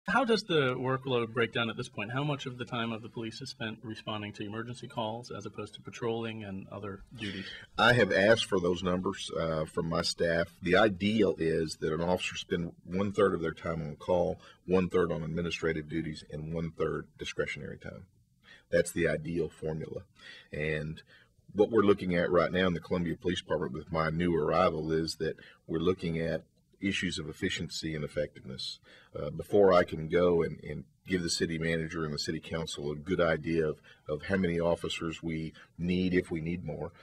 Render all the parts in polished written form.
How does the workload break down at this point? How much of the time of the police is spent responding to emergency calls as opposed to patrolling and other duties? I have asked for those numbers from my staff. The ideal is that an officer spend 1/3 of their time on call, 1/3 on administrative duties, and 1/3 discretionary time. That's the ideal formula. And what we're looking at right now in the Columbia Police Department with my new arrival is that we're looking at issues of efficiency and effectiveness. Before I can go and give the city manager and the city council a good idea of how many officers we need, if we need more,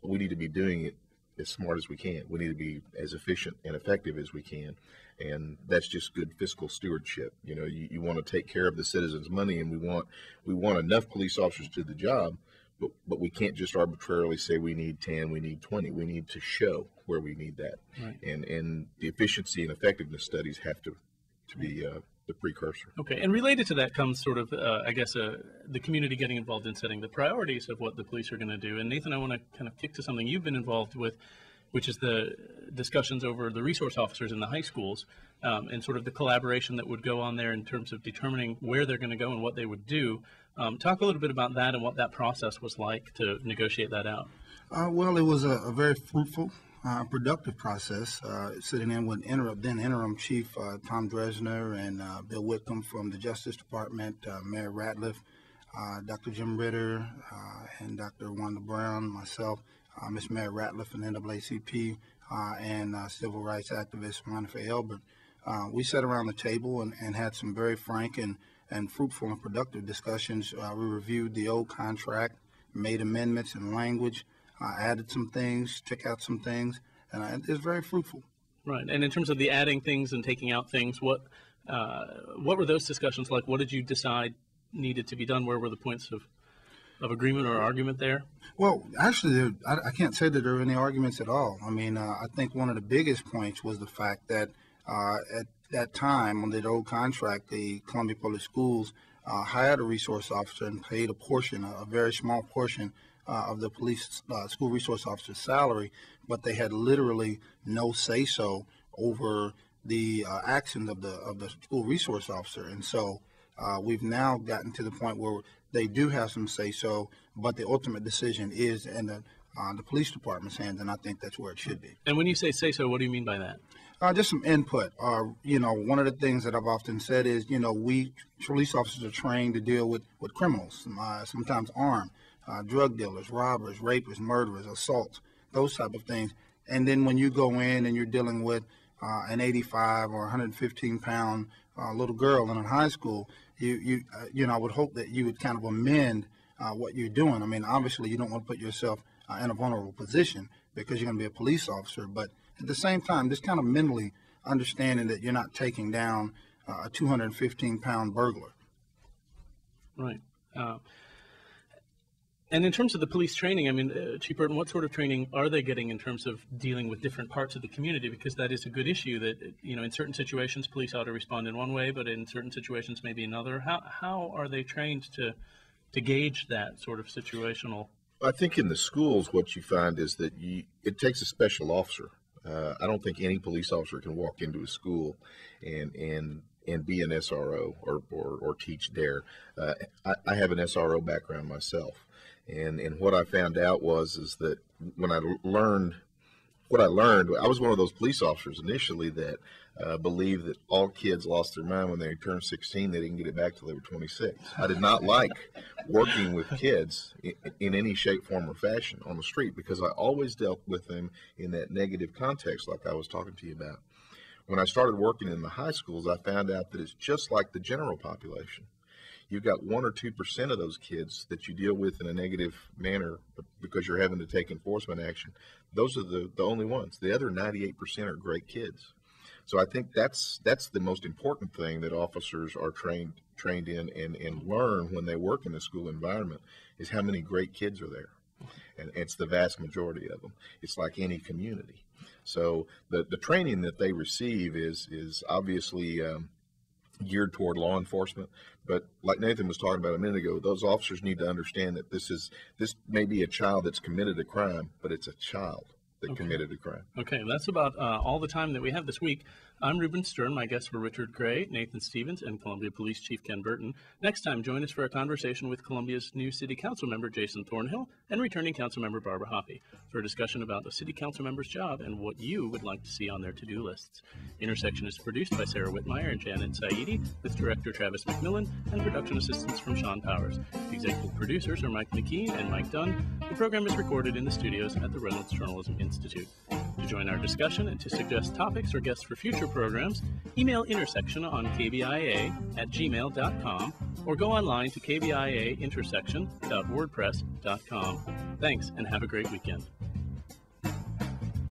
we need to be doing it as smart as we can. We need to be as efficient and effective as we can. And that's just good fiscal stewardship. You know, you want to take care of the citizens' money, and we want enough police officers to do the job. But we can't just arbitrarily say we need 10, we need 20. We need to show where we need that. Right. And the efficiency and effectiveness studies have to be the precursor. Okay, and related to that comes sort of, the community getting involved in setting the priorities of what the police are going to do. And Nathan, I want to kind of kick to something you've been involved with, which is the discussions over the resource officers in the high schools, and sort of the collaboration that would go on there in terms of determining where they're going to go and what they would do. Talk a little bit about that and what that process was like to negotiate that out. Well, it was a very fruitful, productive process, sitting in with then interim Chief Tom Dresner and Bill Whitcomb from the Justice Department, Mayor Ratliff, Dr. Jim Ritter, and Dr. Wanda Brown, myself, Ms. Mayor Ratliff from NAACP, and civil rights activist Monica Elbert. We sat around the table and had some very frank and fruitful and productive discussions. We reviewed the old contract, made amendments in language, added some things, took out some things, and it's very fruitful. Right, and in terms of the adding things and taking out things, what were those discussions like? What did you decide needed to be done? Where were the points of agreement or argument there? Well, actually, I can't say that there were any arguments at all. I mean, I think one of the biggest points was the fact that at that time, on the old contract, the Columbia Public Schools hired a resource officer and paid a very small portion of the police school resource officer's salary, but they had literally no say-so over the actions of the school resource officer. And so we've now gotten to the point where they do have some say-so, but the ultimate decision is in the police department's hands, and I think that's where it should be. And when you say-so, what do you mean by that? Just some input. One of the things that I've often said is, we police officers are trained to deal with criminals, sometimes armed, drug dealers, robbers, rapists, murderers, assaults, those type of things. And then when you go in and you're dealing with an 85 or 115-pound little girl in a high school, I would hope that you would kind of amend what you're doing. I mean, obviously, you don't want to put yourself in a vulnerable position because you're going to be a police officer, but at the same time, just kind of mentally understanding that you're not taking down a 215-pound burglar. Right. And in terms of the police training, I mean, Chief Burton, what sort of training are they getting in terms of dealing with different parts of the community? Because that is a good issue that, in certain situations, police ought to respond in one way, but in certain situations, maybe another. How are they trained to gauge that sort of situational? I think in the schools, what you find is that it takes a special officer. I don't think any police officer can walk into a school and be an SRO or teach there. I have an SRO background myself, and what I found out is that when I learned what I learned, I was one of those police officers initially that believed that all kids lost their mind when they turned 16. They didn't get it back till they were 26. I did not like working with kids in any shape, form, or fashion on the street because I always dealt with them in that negative context like I was talking to you about. When I started working in the high schools, I found out that it's just like the general population. You've got 1 or 2% of those kids that you deal with in a negative manner because you're having to take enforcement action. Those are the only ones. The other 98% are great kids. So I think that's the most important thing that officers are trained in and learn when they work in the school environment is how many great kids are there. And it's the vast majority of them. It's like any community. So the training that they receive is obviously geared toward law enforcement, but like Nathan was talking about a minute ago, those officers need to understand that this may be a child that's committed a crime, but it's a child that committed a crime. Okay, that's about all the time that we have this week. I'm Ruben Stern. My guests were Richard Gray, Nathan Stevens, and Columbia Police Chief Ken Burton. Next time, join us for a conversation with Columbia's new City Council member, Jason Thornhill, and returning Council member Barbara Hoppe for a discussion about the City Council member's job and what you would like to see on their to-do lists. Intersection is produced by Sarah Whitmire and Janet Saidi, with director Travis McMillan and production assistance from Sean Powers. Executive producers are Mike McKee and Mike Dunn. The program is recorded in the studios at the Reynolds Journalism Institute. To join our discussion and to suggest topics or guests for future programs, email Intersection on kbia@gmail.com or go online to kbiaintersection.wordpress.com. Thanks, and have a great weekend.